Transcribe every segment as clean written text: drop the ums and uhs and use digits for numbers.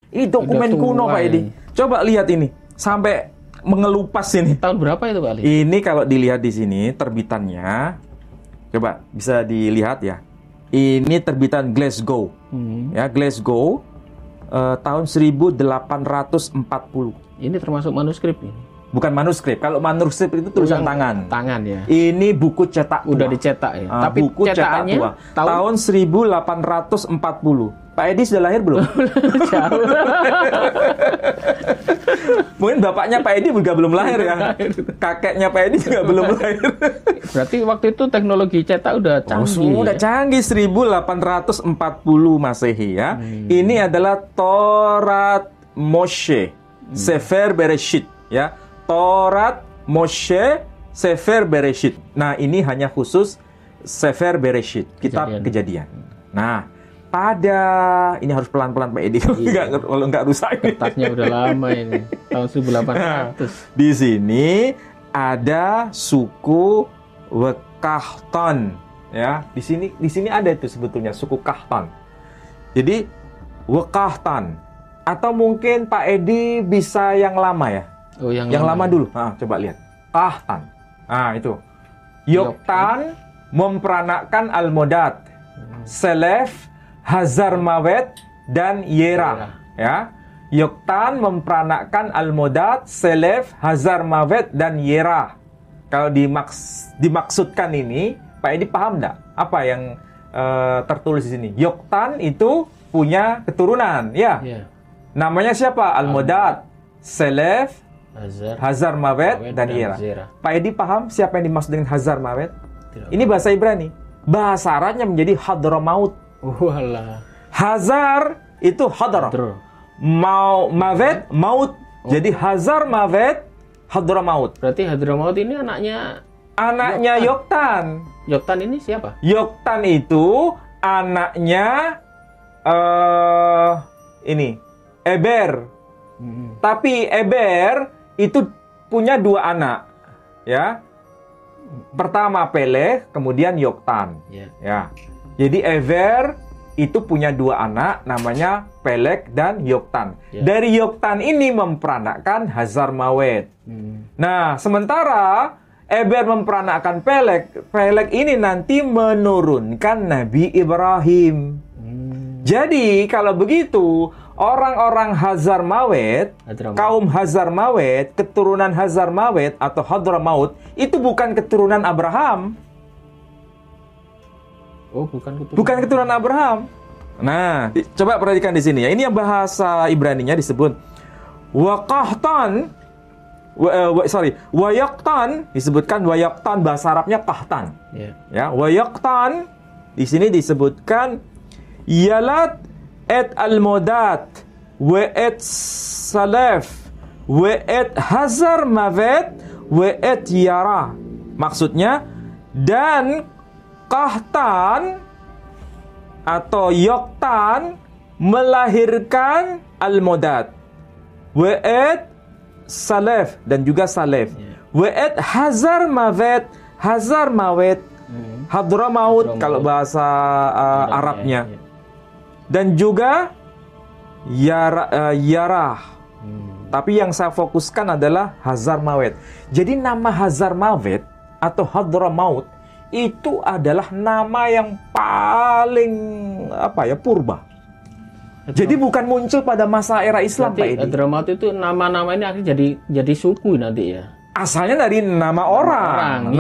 Ini dokumen kuno Pak Edi. Coba lihat ini, sampai mengelupas ini. Tahun berapa itu Pak Ali? Ini kalau dilihat di sini terbitannya, coba bisa dilihat ya. Ini terbitan Glasgow, ya Glasgow tahun 1840. Ini termasuk manuskrip ini? Bukan manuskrip. Kalau manuskrip itu tulisan tangan. Tangan ya. Ini buku cetak tua. Udah dicetak ya. Tapi buku cetak tua. Tahun 1840. Pak Edi sudah lahir belum? Jauh. Mungkin bapaknya Pak Edi juga belum lahir ya. Kakeknya Pak Edi juga belum lahir. Berarti waktu itu teknologi cetak udah canggih. Udah canggih 1840 Masehi ya. Ini adalah Torat Moshe, Sefer Bereshit ya. Torat Moshe, Sefer Bereshit. Nah, ini hanya khusus Sefer Bereshit, kitab Kejadian. Nah, pada ini harus pelan-pelan Pak Edi, kalau nggak rusak ini. Kertasnya udah lama ini, tahun 1800. Di sini ada suku Wekahton, ya. Di sini ada itu sebetulnya suku Kahton. Jadi Wekahton, atau mungkin Pak Edi bisa yang lama ya. Oh, yang lama dulu. Coba lihat. Kahtan. Itu. Yoktan memperanakkan Almodad, Selef, Hazarmawet, dan Yera. Ya. Yoktan memperanakkan Almodad, Selef, Hazarmawet, dan Yera. Kalau dimaksudkan ini, Pak Edi paham nggak? Apa yang tertulis di sini? Yoktan itu punya keturunan, ya. Namanya siapa? Almodad, Selef, Hazarmawet, dan Yera. Pak Edi paham siapa yang dimaksud dengan Hazarmawet? Ini bahasa Ibrani. Bahasa Arabnya menjadi Hadramaut. Walah. Hazar itu Hadar. Mawet, maut. Jadi Hazarmawet, Hadramaut. Berarti Hadramaut ini anaknya Yoktan. Yoktan ini siapa? Yoktan itu anaknya ini Eber. Tapi Eber itu punya dua anak, ya. Pertama Peleh, kemudian Yoktan. Ya. Jadi Eber itu punya dua anak, namanya Pelek dan Yoktan. Dari Yoktan ini memperanakkan Hazarmawet. Nah, sementara Eber memperanakkan Pelek. Pelek ini nanti menurunkan Nabi Ibrahim. Jadi kalau begitu, orang-orang Hazarmawet, kaum Hazarmawet, keturunan Hazarmawet atau Hadramaut itu bukan keturunan Abraham. Oh, bukan keturunan Abraham. Nah, coba perhatikan di sini ya. Ini yang bahasa Ibraninya disebut Waqahtan. Wayaqtan disebutkan Wayaqtan, bahasa Arabnya Qahtan. Ya, Wayaqtan di sini disebutkan Yalat et Almodat wa et Salaf wa et Hazarmawet wa et Yara. Maksudnya, dan Qahtan atau Yoktan melahirkan Almodad, wa et Salaf, dan juga Salaf, wa et Hazarmawet, Hadramaut kalau bahasa Arabnya. Dan juga Yarah. Tapi yang saya fokuskan adalah Hazarmawet. Jadi nama Hazarmawet atau Hadramaut itu adalah nama yang paling purba. Jadi bukan muncul pada masa era Islam, Pak Edi. Hadramaut itu nama-nama ini akhirnya jadi suku nanti ya. Asalnya dari nama orang.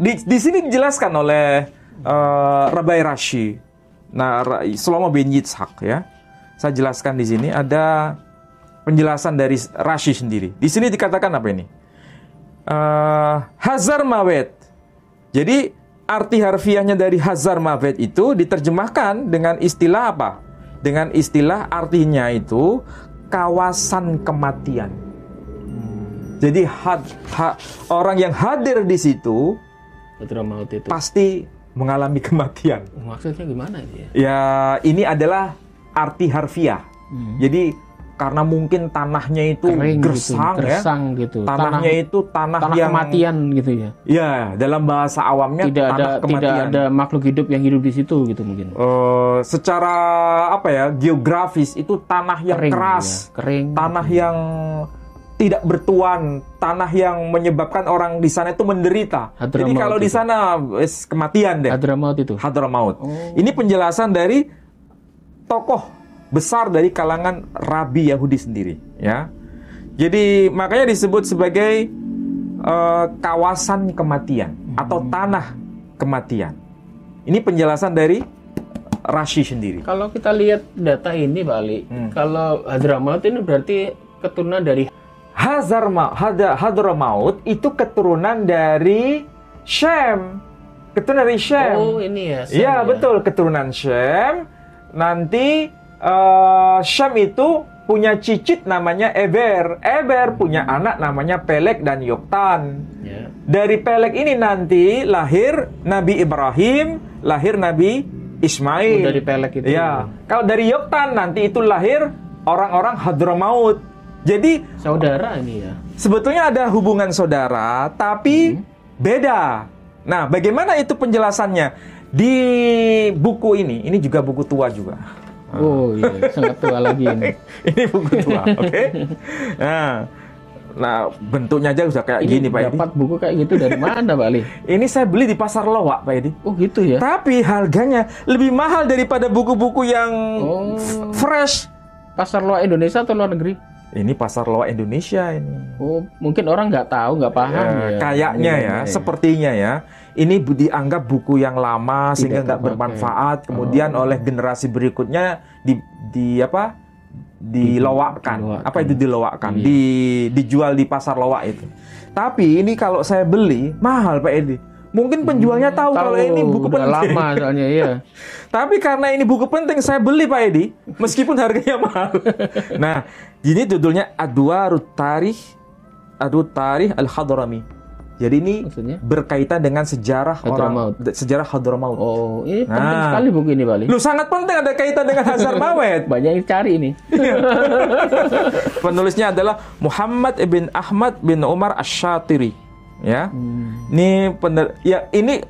Di sini dijelaskan oleh Rabbi Rashi. Nah, Shlomo ben Yitzhak ya. Saya jelaskan di sini ada penjelasan dari Rashi sendiri. Di sini dikatakan apa ini? Hazarmawet. Jadi arti harfiahnya dari Hazarmawet itu diterjemahkan dengan istilah apa? Dengan istilah artinya itu kawasan kematian. Jadi orang yang hadir di situ pasti mengalami kematian. Maksudnya gimana ya? Ya, ini adalah arti harfiah. Jadi karena mungkin tanahnya itu Kering gersang, gitu, gersang gitu. Tanahnya itu tanah yang kematian gitu ya. Ya, dalam bahasa awamnya tanah kematian. Tidak ada makhluk hidup yang hidup di situ gitu mungkin. Secara apa ya, geografis itu tanah yang Kering, keras, ya. Kering. Tanah yang tidak bertuan, tanah yang menyebabkan orang di sana itu menderita. Hadramaut. Jadi kalau di sana kematian deh. Hadramaut itu. Hadramaut. Ini penjelasan dari tokoh besar dari kalangan Rabi Yahudi sendiri, ya. Jadi makanya disebut sebagai kawasan kematian atau tanah kematian. Ini penjelasan dari Rashi sendiri. Kalau kita lihat data ini, Pak Ali, kalau Hadramaut ini berarti keturunan dari Hadramaut itu keturunan dari Shem. Keturunan dari Shem. Oh, ini ya. Iya, betul, keturunan Shem. Nanti Shem itu punya cicit namanya Eber. Eber punya anak namanya Peleg dan Yoktan. Ya. Dari Peleg ini nanti lahir Nabi Ibrahim, lahir Nabi Ismail. Dari Peleg itu. Ya. Kalau dari Yoktan nanti itu lahir orang-orang Hadramaut. Jadi saudara ini ya. Sebetulnya ada hubungan saudara, tapi beda. Nah, bagaimana itu penjelasannya? Di buku ini juga buku tua juga. Oh iya, sangat tua lagi ini. Ini buku tua, oke? Nah, bentuknya aja sudah kayak gini, Pak Edi. Dapat buku kayak gitu dari mana, Pak Ali? Ini saya beli di Pasar Lowak, Pak Edi. Oh gitu ya? Tapi harganya lebih mahal daripada buku-buku yang fresh. Pasar Lowak Indonesia atau luar negeri? Ini Pasar Lowak Indonesia ini. Oh, mungkin orang nggak tahu, nggak paham ya. Kayaknya ya, sepertinya ya. Ini dianggap buku yang lama sehingga nggak bermanfaat. Kemudian oleh generasi berikutnya dilowakkan. Apa itu dilowakkan? Dijual di Pasar Lowak itu. Tapi ini kalau saya beli mahal, Pak Edi. Mungkin penjualnya tahu kalau ini buku penting. Lama soalnya iya. Tapi karena ini buku penting saya beli, Pak Edi, meskipun harganya mahal. Nah, ini judulnya Adwarut Tarikh Al-Hadrami. Jadi ini maksudnya berkaitan dengan sejarah Hadramaut. Oh, ini penting sekali buku ini, Bali. Lu sangat penting, ada kaitan dengan Hazarmawet. Banyak yang cari ini. Penulisnya adalah Muhammad ibn Ahmad bin Umar Asy-Syatiri. Ya. Ini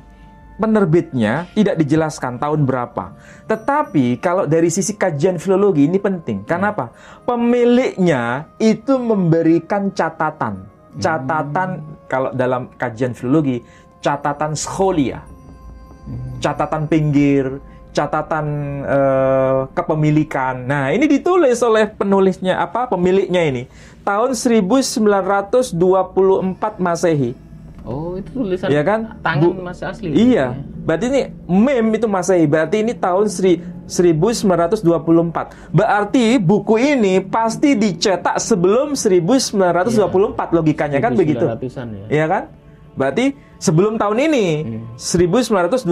penerbitnya tidak dijelaskan tahun berapa. Tetapi kalau dari sisi kajian filologi ini penting. Kenapa? Pemiliknya itu memberikan catatan. Kalau dalam kajian filologi, catatan scholia, catatan pinggir, catatan kepemilikan. Nah, ini ditulis oleh penulisnya pemiliknya ini tahun 1924 Masehi. Oh, itu tulisan ya kan? Tangan masih asli. Iya. Berarti ini mem itu Masehi. Berarti ini tahun 1924. Berarti buku ini pasti dicetak sebelum 1924 logikanya kan begitu. Iya kan? Berarti sebelum tahun ini 1924.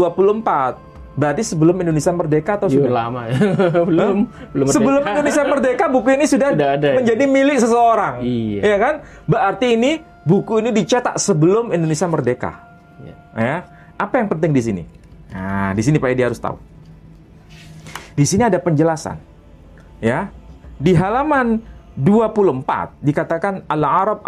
Berarti sebelum Indonesia merdeka atau sudah? Lama ya. belum sebelum Indonesia merdeka buku ini sudah menjadi milik seseorang. Iya. Ya kan? Berarti ini buku ini dicetak sebelum Indonesia merdeka. Ya. Apa yang penting di sini? Nah, di sini Pak Edi harus tahu. Di sini ada penjelasan. Ya. Di halaman 24 dikatakan al-Arab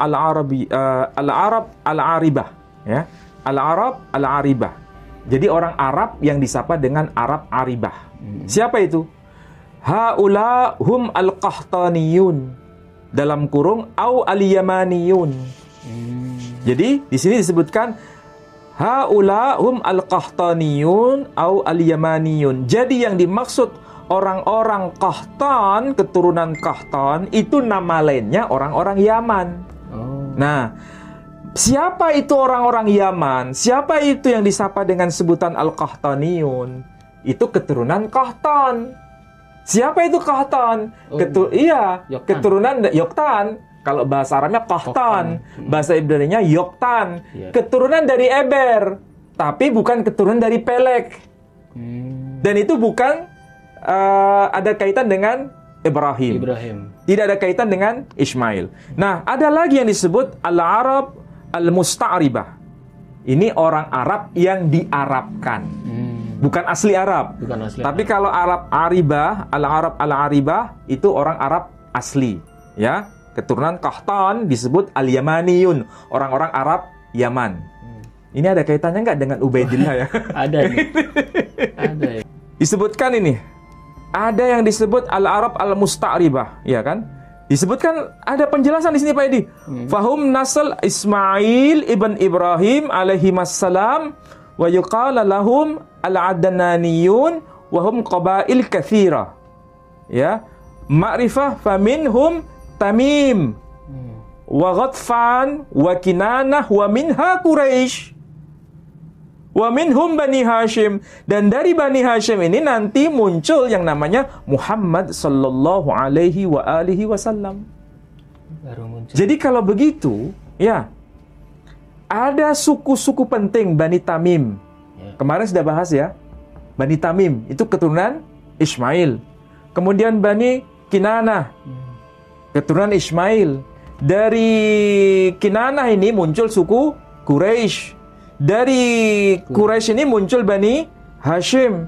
al-Aribah, ya. Al-Arab al-Aribah. Jadi orang Arab yang disapa dengan Arab Aribah. Siapa itu? Haula hum al-Qahtaniyun. Dalam kurung au al-Yamaniyun. Jadi di sini disebutkan haula hum al-Qahtaniyun au al-Yamaniyun. Jadi yang dimaksud orang-orang Qahtan, keturunan Qahtan, itu nama lainnya orang-orang Yaman. Nah, siapa itu orang-orang Yaman? Siapa itu yang disapa dengan sebutan Al-Qahtaniyun? Itu keturunan Qahtan. Siapa itu Qahtan? Keturunan Yoktan. Kalau bahasa Arabnya Qahtan, bahasa Ibraninya Yoktan. Keturunan dari Eber, tapi bukan keturunan dari Peleg. Dan itu bukan ada kaitan dengan Ibrahim. Tidak ada kaitan dengan Ismail. Nah, ada lagi yang disebut Al-Arab Al-Musta'ribah. Ini orang Arab yang diarabkan. Bukan asli Arab. Tapi kalau Arab Aribah, Al-Arab Al-Aribah, itu orang Arab asli, ya. Keturunan Qahtan disebut Al-Yamaniyun, orang-orang Arab Yaman. Ini ada kaitannya nggak dengan Ubaidillah ya? Ada nih. Ada ya. Disebutkan ini. Ada yang disebut Al-Arab Al-Musta'ribah, ya kan? Disebutkan ada penjelasan di sini Pak Edi. Fahum nasl Ismail ibn Ibrahim alaihi wassalam wa yuqala lahum al-Adnaniyun wa hum qabail katsira. Ya. Ma'rifah faminhum Tamim wa Ghatfan wa Kinanah wa minha Quraisy wa minhum Bani Hashim, dan dari Bani Hashim ini nanti muncul yang namanya Muhammad sallallahu alaihi wa alihi wasallam. Baru muncul. Jadi kalau begitu, ya, ada suku-suku penting Bani Tamim. Ya. Kemarin sudah bahas ya. Bani Tamim itu keturunan Ismail. Kemudian Bani Kinanah, keturunan Ismail. Dari Kinanah ini muncul suku Quraisy. Dari Quraisy ini muncul Bani Hashim.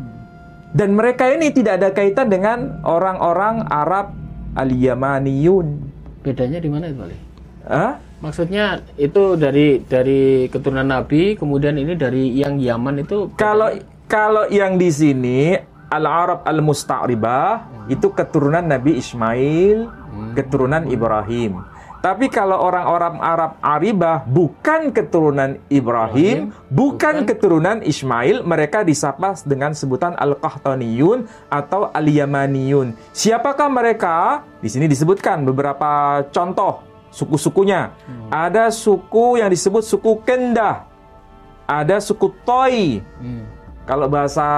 Dan mereka ini tidak ada kaitan dengan orang-orang Arab Al-Yamaniyun. Bedanya di mana itu, Bali? Hah? Maksudnya itu dari keturunan Nabi, kemudian ini dari yang Yaman itu. Kalau yang di sini Al-Arab Al-Musta'ribah itu keturunan Nabi Ismail, keturunan Ibrahim. Tapi kalau orang-orang Arab Aribah bukan keturunan Ibrahim, bukan keturunan Ismail, mereka disapa dengan sebutan Al-Qahtaniyun atau Al-Yamaniyun. Siapakah mereka? Di sini disebutkan beberapa contoh suku-sukunya. Ada suku yang disebut suku Kendah. Ada suku Toi. Kalau bahasa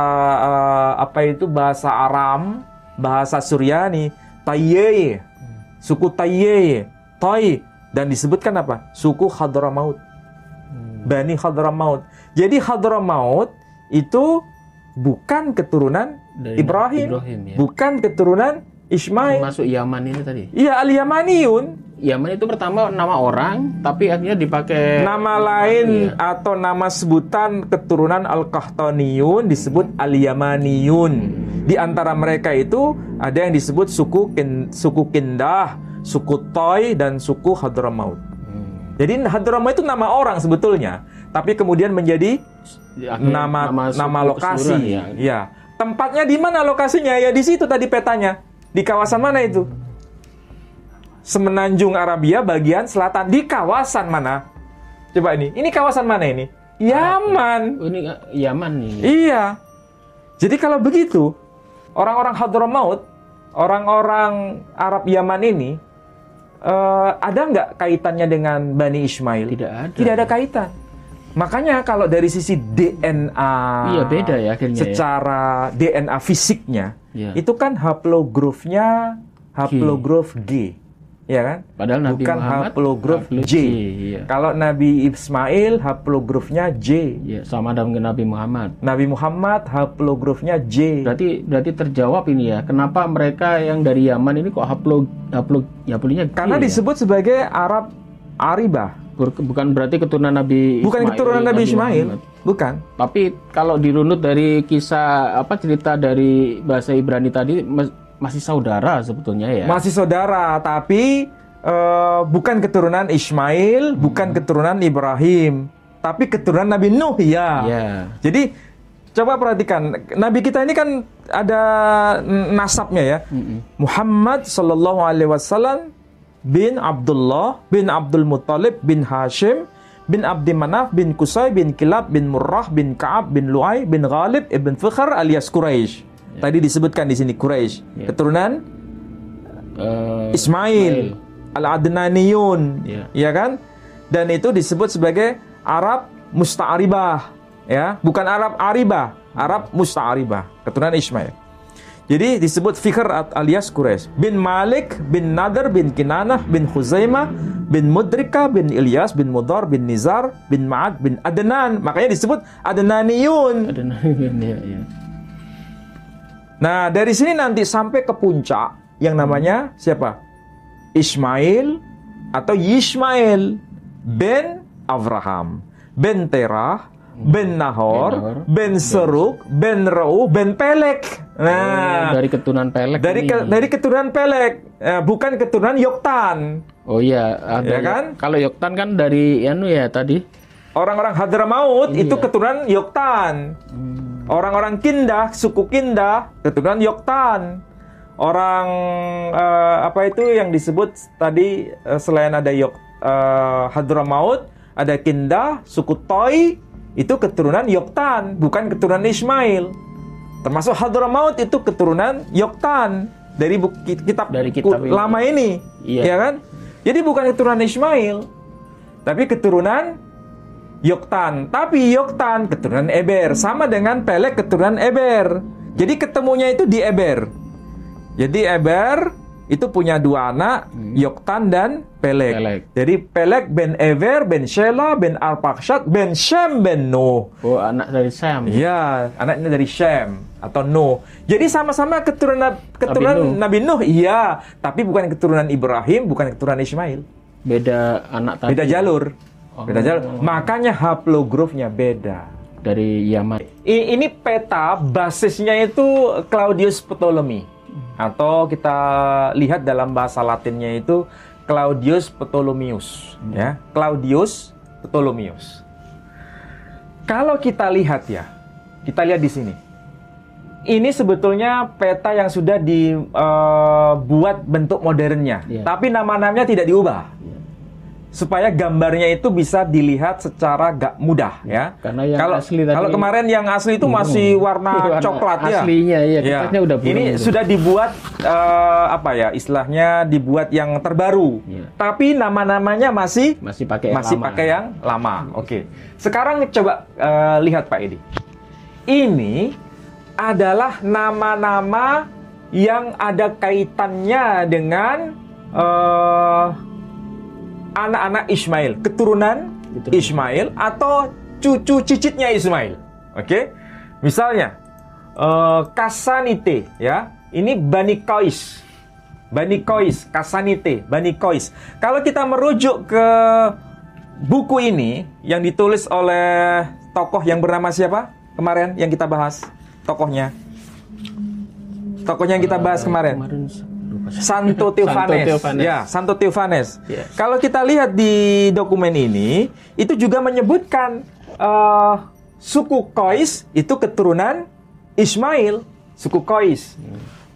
bahasa Aram, bahasa Suryani, Tayye. Suku Tayye. Toi, dan disebutkan apa? Suku Hadramaut. Bani Hadramaut. Jadi Hadramaut itu bukan keturunan Dari Ibrahim ya. Bukan keturunan Ismail. Masuk Yaman ini tadi. Iya, Al-Yamaniyun. Yaman itu pertama nama orang, tapi akhirnya dipakai Nama lain atau nama sebutan keturunan Al-Qahtaniyun disebut Al-Yamaniyun. Di antara mereka itu ada yang disebut suku Kindah, suku Toi, dan suku Hadramaut. Jadi Hadramaut itu nama orang sebetulnya, tapi kemudian menjadi nama lokasi. Ya. Tempatnya di mana lokasinya? Ya di situ tadi petanya. Di kawasan mana itu? Semenanjung Arabia bagian selatan. Di kawasan mana? Coba ini. Ini kawasan mana ini? Yaman. Ini Yaman ini. Iya. Jadi kalau begitu, orang-orang Hadramaut, orang-orang Arab Yaman ini ada nggak kaitannya dengan Bani Ismail? Tidak ada. Tidak ada kaitan. Makanya kalau dari sisi DNA, iya beda ya akhirnya. Secara DNA fisiknya, itu kan haplogrofnya haplograf G, ya kan? Padahal Nabi bukan Muhammad haplograf J. Iya. Kalau Nabi Ismail haplografnya J. Iya, sama dengan Nabi Muhammad. Nabi Muhammad haplografnya J. Berarti terjawab ini ya. Kenapa mereka yang dari Yaman ini kok haplognya G? Karena disebut sebagai Arab Aribah. Bukan berarti keturunan Nabi Ismail. Bukan keturunan Nabi Ismail. Bukan. Tapi kalau dirunut dari kisah cerita dari bahasa Ibrani tadi masih saudara sebetulnya ya. Masih saudara, tapi bukan keturunan Ismail, bukan keturunan Ibrahim, tapi keturunan Nabi Nuh ya. Jadi coba perhatikan, Nabi kita ini kan ada nasabnya ya. Muhammad sallallahu alaihi wasallam bin Abdullah bin Abdul Muttalib bin Hashim bin Abdi Manaf bin Qusay bin Kilab bin Murrah bin Ka'ab bin Lu'ay bin Ghalib ibn Fikhr alias Quraisy. Tadi disebutkan di sini Quraisy. Keturunan Ismail, Al-Adnaniyun, ya kan? Dan itu disebut sebagai Arab Musta'ribah, ya, bukan Arab Aribah, Arab Musta'ribah, keturunan Ismail. Jadi disebut Fikhr alias Quraisy. Bin Malik bin Nadr bin Kinanah bin Khuzaimah bin Mudrika bin Ilyas bin Mudhar bin Nizar bin Ma'ad bin Adnan. Makanya disebut Adnaniyun. Adnaniyun ya. Nah, dari sini nanti sampai ke puncak yang namanya siapa? Ismail atau Yishmael bin Avraham bin Terah Ben Nahor, Ben Seruk, Ben Reu, Ben Pelek. Nah, dari keturunan Pelek. Dari keturunan Pelek, bukan keturunan Yoktan. Oh iya, ada Ya kan? Kalau Yoktan kan dari tadi. Orang-orang Hadramaut itu keturunan Yoktan. Orang-orang Kindah, suku Kindah, keturunan Yoktan. Orang apa itu yang disebut tadi selain ada Hadramaut, ada Kindah, suku Toi, itu keturunan Yoktan, bukan keturunan Ismail. Termasuk Hadramaut itu keturunan Yoktan dari kitab lama ini, ya kan? Jadi bukan keturunan Ismail, tapi keturunan Yoktan. Tapi Yoktan keturunan Eber, sama dengan Pelek keturunan Eber. Jadi ketemunya itu di Eber. Jadi Eber itu punya dua anak, Yoktan dan Pelek. Jadi Pelek ben Eber, ben Shela, ben Arpakshad, ben Shem, ben Nuh. Oh, anak dari Shem. Iya, anaknya dari Shem atau Nuh. Jadi sama-sama keturunan Nabi Nuh, iya, tapi bukan keturunan Ibrahim, bukan keturunan Ismail. Beda anak tadi. Beda jalur. Beda jalur. Makanya haplografnya beda. Dari Yaman. Ini peta basisnya itu Claudius Ptolemy. Atau kita lihat dalam bahasa Latinnya itu Claudius Ptolemaeus, ya, Claudius Ptolemaeus. Kalau kita lihat di sini. Ini sebetulnya peta yang sudah dibuat bentuk modernnya, tapi nama-namanya tidak diubah. Supaya gambarnya itu bisa dilihat secara gak mudah, ya. Karena yang asli tadi, kalau kemarin yang asli itu masih warna coklat, ya. Aslinya, kertasnya udah burung. Ini sudah dibuat istilahnya dibuat yang terbaru. Tapi nama-namanya masih pakai yang lama. Oke. Sekarang coba lihat Pak Edi. Ini adalah nama-nama yang ada kaitannya dengan anak-anak Ismail, keturunan Ismail atau cucu cicitnya Ismail. Oke. Misalnya Kasanite, ya. Ini Bani Qais. Kasanite, Bani Qais. Kalau kita merujuk ke buku ini yang ditulis oleh tokoh yang bernama siapa? Kemarin yang kita bahas tokohnya. Tokohnya yang kita bahas kemarin. Santo Theophanes. Ya, Santo Theophanes. Yes. Kalau kita lihat di dokumen ini, itu juga menyebutkan suku Qais itu keturunan Ismail, suku Qais.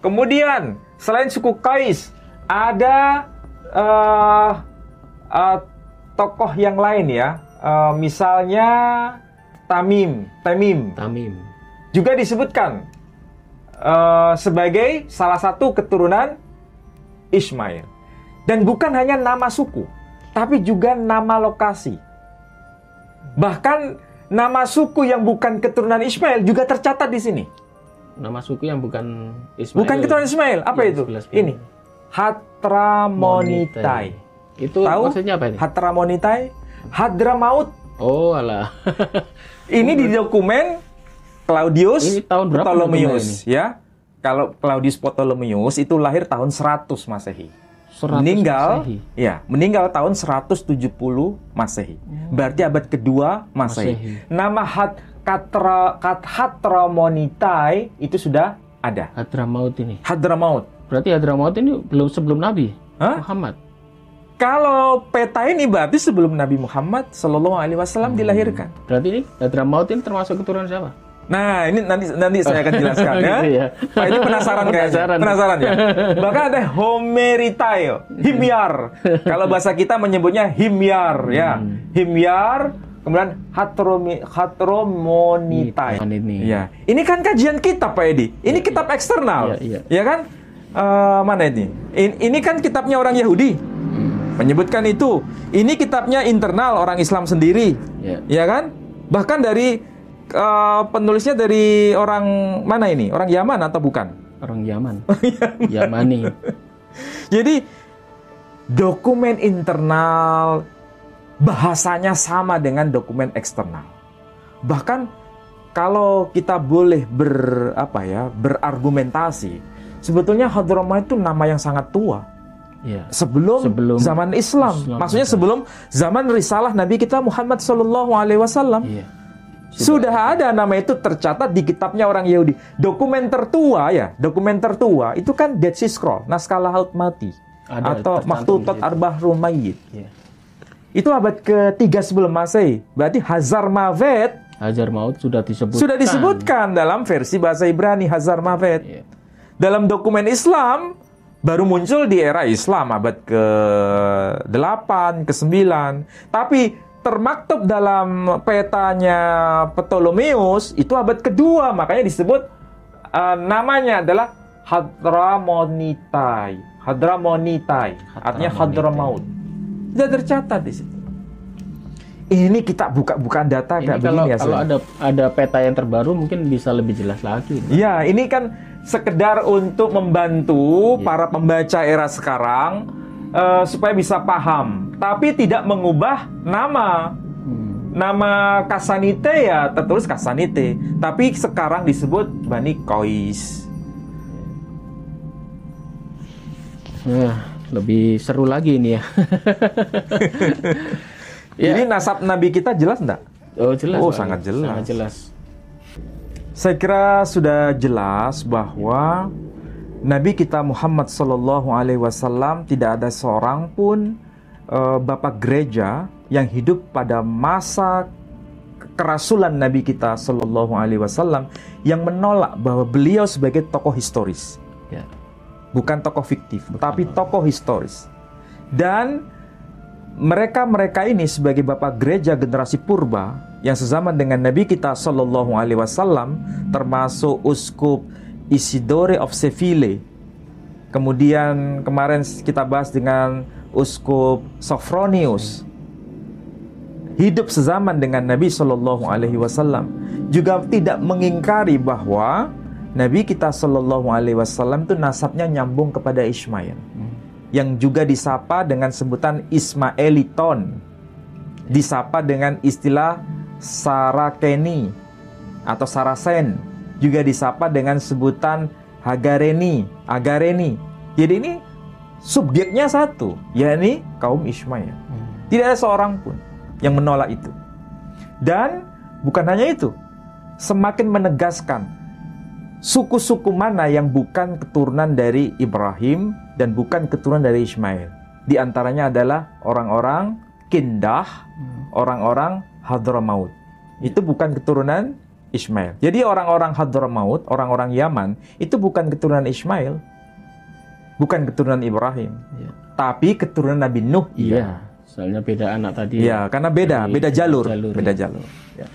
Kemudian selain suku Qais, ada tokoh yang lain, ya. Misalnya Tamim. Juga disebutkan sebagai salah satu keturunan Ismail. Dan bukan hanya nama suku, tapi juga nama lokasi. Bahkan nama suku yang bukan keturunan Ismail juga tercatat di sini. Nama suku yang bukan Ismail. Bukan keturunan Ismail. Apa itu? Ini Hadramonitai. Itu tahu maksudnya apa ini? Hadramonitai, Hadramaut. Oh, alah. Ini di dokumen Claudius Ptolemaeus, ya. Kalau Claudius Ptolemaeus itu lahir tahun 100 Masehi. Meninggal tahun 170 Masehi. Berarti abad kedua Masehi. Nama Hadramonitai itu sudah ada. Hadramaut. Berarti Hadramaut ini belum sebelum Nabi Muhammad. Kalau peta ini berarti sebelum Nabi Muhammad SAW dilahirkan. Berarti ini Hadramaut ini termasuk keturunan siapa? Nah, ini nanti saya akan jelaskan, ya. Gitu, ya. Pak, ini penasaran ya. Bahkan ada Homeritai, Himyar. Kalau bahasa kita menyebutnya Himyar, ya. Himyar, kemudian Hadramonitai. Ya. Ini kan kajian kitab, Pak Edi. Ini kitab eksternal. Ya kan? Mana ini? Ini kan kitabnya orang Yahudi. Menyebutkan itu. Ini kitabnya internal orang Islam sendiri. Ya kan? Bahkan dari penulisnya dari orang mana ini? Orang Yaman atau bukan? Orang Yaman. Yamani. Jadi dokumen internal bahasanya sama dengan dokumen eksternal. Bahkan kalau kita boleh berargumentasi, sebetulnya Hadramaut itu nama yang sangat tua. Sebelum zaman Islam. Maksudnya sebelum zaman risalah Nabi kita Muhammad SAW. Sudah ada nama itu tercatat di kitabnya orang Yahudi. Dokumen tertua itu kan Dead Sea Scroll, naskah Laut Mati, atau Makhtutat Arbahrul Mayyit. Ya. Itu abad ke-3 sebelum Masehi. Berarti Hazar Maut sudah disebutkan dalam versi bahasa Ibrani Hazar Mavet. Ya. Dalam dokumen Islam baru muncul di era Islam abad ke-8, ke-9. Tapi termaktub dalam petanya Ptolemeus itu abad kedua, makanya disebut namanya adalah Hadramonitai, artinya Hadramaut. Sudah tercatat di situ. Ini kita buka-bukaan data kayak begini ya. Kalau ada peta yang terbaru mungkin bisa lebih jelas lagi. Ya, ini kan sekedar untuk membantu para pembaca era sekarang supaya bisa paham, tapi tidak mengubah nama. Nama Kasanite ya tertulis Kasanite, tapi sekarang disebut Bani Qais. Lebih seru lagi ini ya. Jadi nasab Nabi kita jelas enggak? Oh jelas. Oh sangat jelas. Sangat jelas. Saya kira sudah jelas bahwa Nabi kita Muhammad SAW tidak ada seorang pun bapak gereja yang hidup pada masa kerasulan Nabi kita SAW yang menolak bahwa beliau sebagai tokoh historis. Ya. Bukan tokoh fiktif, tapi tokoh historis. Dan mereka ini sebagai bapak gereja generasi purba yang sezaman dengan Nabi kita SAW, termasuk Uskup Isidore of Seville. Kemudian kemarin kita bahas dengan Uskup Sophronius. Hidup sezaman dengan Nabi SAW, juga tidak mengingkari bahwa Nabi kita SAW itu nasabnya nyambung kepada Ismail, yang juga disapa dengan sebutan Ismaeliton, disapa dengan istilah Sarakeni atau Sarasen, juga disapa dengan sebutan Agareni. Jadi ini subjeknya satu, yakni kaum Ismail. Tidak ada seorang pun yang menolak itu. Dan bukan hanya itu, semakin menegaskan suku-suku mana yang bukan keturunan dari Ibrahim dan bukan keturunan dari Ismail. Di antaranya adalah orang-orang Kindah, orang-orang Hadramaut. Itu bukan keturunan Ismail. Jadi orang-orang Hadramaut, orang-orang Yaman, itu bukan keturunan Ismail, bukan keturunan Ibrahim, tapi keturunan Nabi Nuh. Iya, soalnya beda anak tadi. Iya, karena beda jalur. Ya.